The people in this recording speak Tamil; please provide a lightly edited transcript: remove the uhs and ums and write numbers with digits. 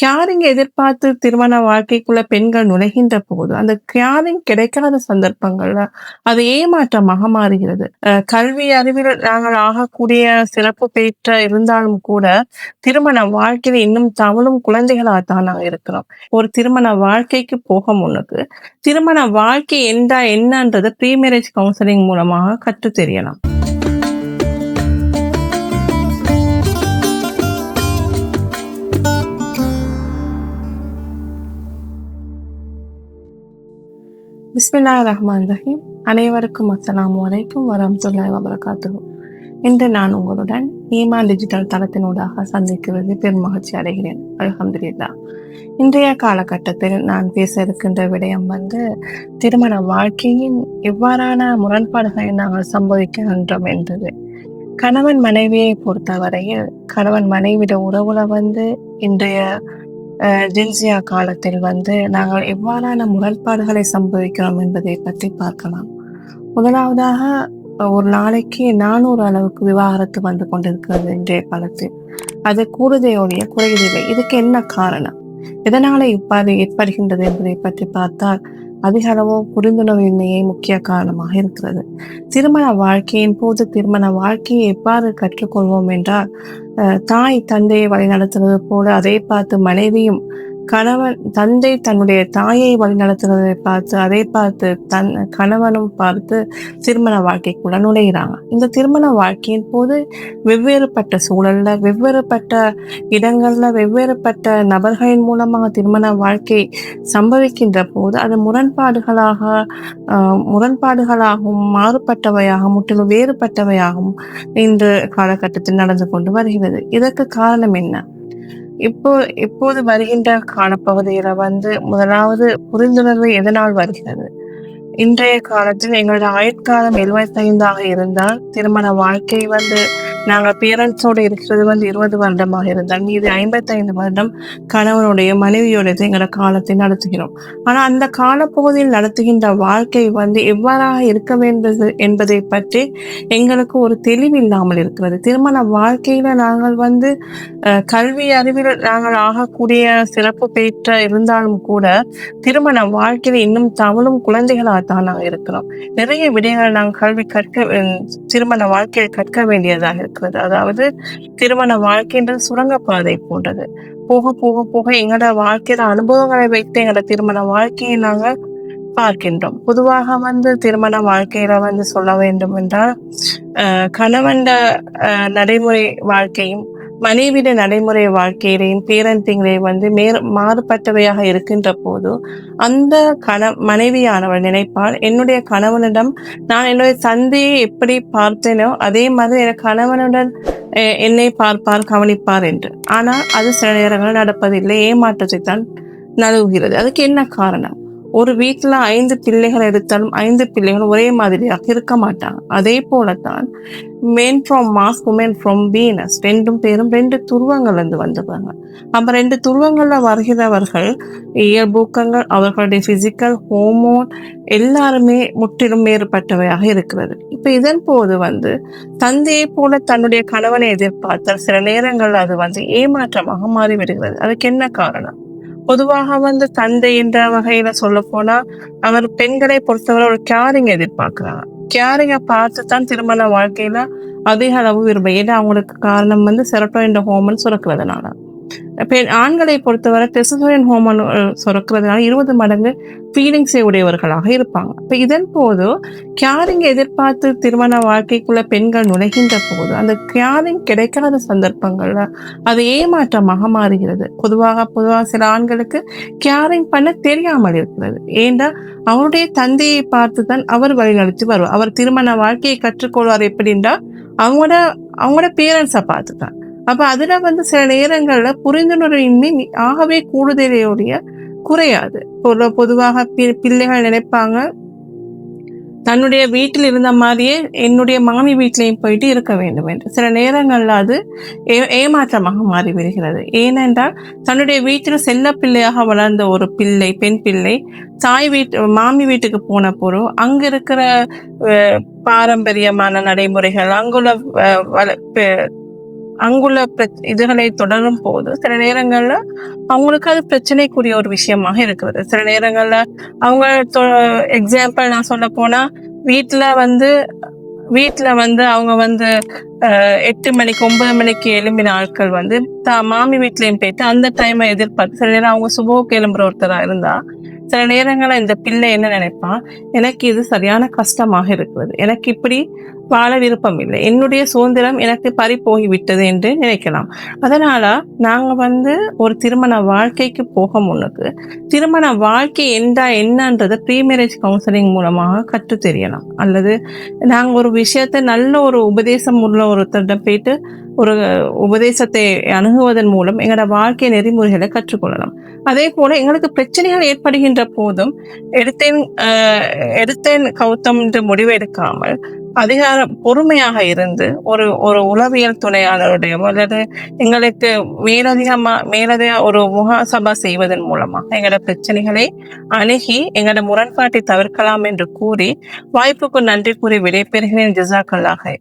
கேரிங் எதிர்பார்த்து திருமண வாழ்க்கைக்குள்ள பெண்கள் நுழைகின்ற போது, அந்த கேரிங் கிடைக்காத சந்தர்ப்பங்கள்ல அது ஏமாற்றமாக மாறுகிறது. கல்வி அறிவில் நாங்கள் ஆகக்கூடிய சிறப்பு பெற்ற இருந்தாலும் கூட, திருமண வாழ்க்கையில இன்னும் தவழும் குழந்தைகளாகத்தான் நாங்க இருக்கிறோம். ஒரு திருமண வாழ்க்கைக்கு போக முன்னுக்கு, திருமண வாழ்க்கை என்றா என்னன்றத ப்ரீ மேரேஜ் கவுன்சிலிங் மூலமாக கற்றுத் தெரியலாம். பிஸ்மில்லாஹிர் ரஹ்மானிர் ரஹீம். அனைவருக்கும் அஸ்ஸலாமு அலைக்கும் வரஹ்மத்துல்லாஹி வபரகாத்துஹு. இன்று நான் உங்களுடன் ஈமான் டிஜிட்டல் தளத்தினூடாக சந்திக்கிறது பெருமகிழ்ச்சி அடைகிறேன். அல்ஹம்துலில்லாஹ். இன்றைய காலகட்டத்தில் நான் பேச இருக்கின்ற விடயம் திருமண வாழ்க்கையின் எவ்வாறான முரண்பாடுகளை நாங்கள் சம்பவிக்கின்றோம் என்பது. கணவன் மனைவியை பொறுத்தவரையில் கணவன் மனைவிட உறவுல இன்றைய ஜென்சியா காலத்தில் நாங்கள் எவ்வாறான முரண்பாடுகளை சம்பவிக்கிறோம் என்பதை பற்றி பார்க்கலாம். முதலாவதாக, ஒரு நாளைக்கு 400 அளவுக்கு விவாகரத்து வந்து கொண்டிருக்கிறது இன்றைய காலத்தில். அது கூடுதையோடைய குறைவதில்லை. இதுக்கு என்ன காரணம், எதனால இவ்வாறு ஏற்படுகின்றது என்பதை பற்றி பார்த்தால், அதிக அளவோ புரிந்துணர்வின்மையே முக்கிய காரணமாக இருக்கிறது. திருமண வாழ்க்கையின் போது திருமண வாழ்க்கையை எவ்வாறு கற்றுக்கொள்வோம் என்றால், தாய் தந்தையை வழிநடத்துவது போல அதை பார்த்து மனைவியும், தந்தை தன்னுடைய தாயை வழிநடத்துவதை பார்த்து அதை பார்த்து கணவனும் பார்த்து திருமண வாழ்க்கைக்குள்ள நுழைகிறாங்க. இந்த திருமண வாழ்க்கையின் போது வெவ்வேறுபட்ட சூழல்ல, வெவ்வேறுபட்ட இடங்கள்ல, வெவ்வேறுபட்ட நபர்களின் மூலமாக திருமண வாழ்க்கை சம்பவிக்கின்ற போது அது முரண்பாடுகளாகவும் மாறுபட்டவையாக முற்றிலும் வேறுபட்டவையாகவும் இன்று காலகட்டத்தில் நடந்து கொண்டு வருகிறது. இதற்கு காரணம் என்ன? இப்போது வருகின்ற காலப்பகுதியில முதலாவது புரிந்துணர்வு எதனால் வருகிறது? இன்றைய காலத்தில் எங்களோட ஆயுட்காலம் 75 இருந்தால், திருமண வாழ்க்கை நாங்கள் பேரண்ட்ஸோடு இருக்கிறது 20 வருடமாக இருந்தால், மீது 55 வருடம் கணவனுடைய மனைவியோட எங்களோட காலத்தை நடத்துகிறோம். ஆனால் அந்த காலப்பகுதியில் நடத்துகின்ற வாழ்க்கை எவ்வாறாக இருக்க வேண்டியது என்பதை பற்றி எங்களுக்கு ஒரு தெளிவில்லாமல் இருக்கிறது. திருமண வாழ்க்கையில நாங்கள் கல்வி அறிவில் நாங்கள் ஆகக்கூடிய சிறப்பு பெற்ற இருந்தாலும் கூட, திருமண வாழ்க்கையில இன்னும் தவழும் குழந்தைகளாகத்தான் நாங்கள் இருக்கிறோம். நிறைய விடயங்கள் நாங்கள் திருமண வாழ்க்கையில் கற்க வேண்டியதாக இருக்கிறது. அதாவது, திருமண வாழ்க்கைன்றது சுரங்கப்பாதை போன்றது. போக போக போக எங்களோட வாழ்க்கையில அனுபவங்களை வைத்து எங்களோட திருமண வாழ்க்கையை நாங்கள் பார்க்கின்றோம். பொதுவாக திருமண வாழ்க்கையில சொல்ல வேண்டும் என்றால், கணவன் நடைமுறை வாழ்க்கையும் மனைவிட நடைமுறை வாழ்க்கையிலையும் பேரண்டிங்லையும் மாறுபட்டவையாக இருக்கின்ற போது, அந்த மனைவியானவள் நினைப்பால், என்னுடைய கணவனிடம் நான் என்னுடைய தந்தையை எப்படி பார்த்தேனோ அதே மாதிரி என் கணவனுடன் என்னை பார்ப்பார், கவனிப்பார் என்று. ஆனால் அது சில நேரங்கள் நடப்பதில்லை, ஏமாற்றத்தை தான் நழுவுகிறது. அதுக்கு என்ன காரணம்? ஒரு வீட்டுல 5 பிள்ளைகள் எடுத்தாலும் 5 பிள்ளைகள் ஒரே மாதிரியாக இருக்க மாட்டாங்க. அதே போலத்தான் men from Mars, women from Venus, 2 பேரும் 2 துருவங்கள் வந்தவங்க. அப்ப 2 துருவங்கள்ல வருகிறவர்கள் இயல்பூக்கங்கள், அவர்களுடைய பிசிக்கல் ஹோமோன் எல்லாருமே முற்றிலும் வேறுபட்டவையாக இருக்கிறது. இப்ப இதன் போது தந்தையை போல தன்னுடைய கணவனை எதிர்பார்த்தால் சில நேரங்கள் அது ஏமாற்றமாக மாறிவிடுகிறது. அதுக்கு என்ன காரணம்? பொதுவாக தந்தை என்ற வகையில சொல்ல போனா, அவர் பெண்களை பொறுத்தவரை ஒரு கேரிங் எதிர்பார்க்கிறாங்க. கேரிங்கை பார்த்து தான் திருமண வாழ்க்கையில அதிக அளவு விரும்ப. ஏன்னா அவங்களுக்கு காரணம் செரோட்டோனின் ஹோமோன் சுரக்கிறதுனால. ஆண்களை பொறுத்தவரை டெஸ்டோஸ்டெரான் ஹோமோன் சுரக்கிறதுனால 20 மடங்கு ஃபீலிங்ஸை உடையவர்களாக இருப்பாங்க. இப்ப இதன் போது கேரிங் எதிர்பார்த்து திருமண வாழ்க்கைக்குள்ள பெண்கள் நுழைகின்ற போது அந்த கேரிங் கிடைக்காத சந்தர்ப்பங்கள்ல அது ஏமாற்றமாக மாறுகிறது. பொதுவாக சில ஆண்களுக்கு கேரிங் பண்ண தெரியாமல் இருக்கிறது. ஏன்னா அவருடைய தந்தையை பார்த்து தான் அவர் வழிநடத்தி வருவார். அவர் திருமண வாழ்க்கையை கற்றுக்கொள்வார் எப்படின்னா அவங்களோட பேரண்ட்ஸை பார்த்து தான். அப்ப அதுல சில நேரங்கள்ல புரிந்துணர்வின்மை ஆகவே கூடுதலையோடைய குறையாது. பொதுவாக பிள்ளைகள் நினைப்பாங்க, தன்னுடைய வீட்டில் இருந்த மாதிரியே என்னுடைய மாமி வீட்டிலையும் போயிட்டு இருக்க வேண்டும் என்று. சில நேரங்கள்ல அது ஏமாற்றமாக மாறிவிடுகிறது. ஏனென்றால் தன்னுடைய வீட்டில் செல்ல பிள்ளையாக வளர்ந்த ஒரு பெண் பிள்ளை மாமி வீட்டுக்கு போன போறோம், அங்க இருக்கிற பாரம்பரியமான நடைமுறைகள், அங்குள்ள அங்குள்ள இதுகளை தொடரும் போது சில நேரங்கள்ல அவங்களுக்கு அது பிரச்சனைக்குரிய ஒரு விஷயமாக இருக்கிறது. சில நேரங்கள்ல அவங்க எக்ஸாம்பிள் நான் சொல்ல போனா வீட்டுல வந்து அவங்க வந்து 8 மணிக்கு 9 மணிக்கு எழும்பின ஆட்கள் வந்து மாமி வீட்லயும் போயிட்டு அந்த டைமை எதிர்பார்த்து சில நேரம் அவங்க சுபோக்கு எழும்புற ஒருத்தரா இருந்தா சில நேரங்கள்ல இந்த பிள்ளை என்ன நினைப்பான், எனக்கு இது சரியான கஷ்டமாக இருக்கிறது, எனக்கு இப்படி வாழ விருப்பம் இல்லை, என்னுடைய சுதந்திரம் எனக்கு பறி போய் விட்டது என்று நினைக்கலாம். அதனால நாங்க வந்து ஒரு திருமண வாழ்க்கைக்கு போக முன்னுக்கு திருமண வாழ்க்கை என்னன்றதை ப்ரீ மேரேஜ் கவுன்சிலிங் மூலமாக கற்று தெரியலாம். அல்லது நாங்க ஒரு விஷயத்தை நல்ல ஒரு உபதேசம் உள்ள ஒருத்தரிடம் போயிட்டு ஒரு உபதேசத்தை அணுகுவதன் மூலம் எங்களோட வாழ்க்கை நெறிமுறைகளை கற்றுக்கொள்ளலாம். அதே போல எங்களுக்கு பிரச்சனைகள் ஏற்படுகின்ற போதும் எடுத்தேன் கௌதம் என்று முடிவு எடுக்காமல் பொறுமையாக இருந்து ஒரு உளவியல் துணையாளருடைய அல்லது எங்களுக்கு மேலதிக ஒரு முகாசபா செய்வதன் மூலமாக எங்களோட பிரச்சனைகளை அணுகி எங்களோட முரண்பாட்டை தவிர்க்கலாம் என்று கூறி வாய்ப்புக்கு நன்றி கூறி விடைபெறுகிறேன். ஜஸாக்கல்லாஹ்.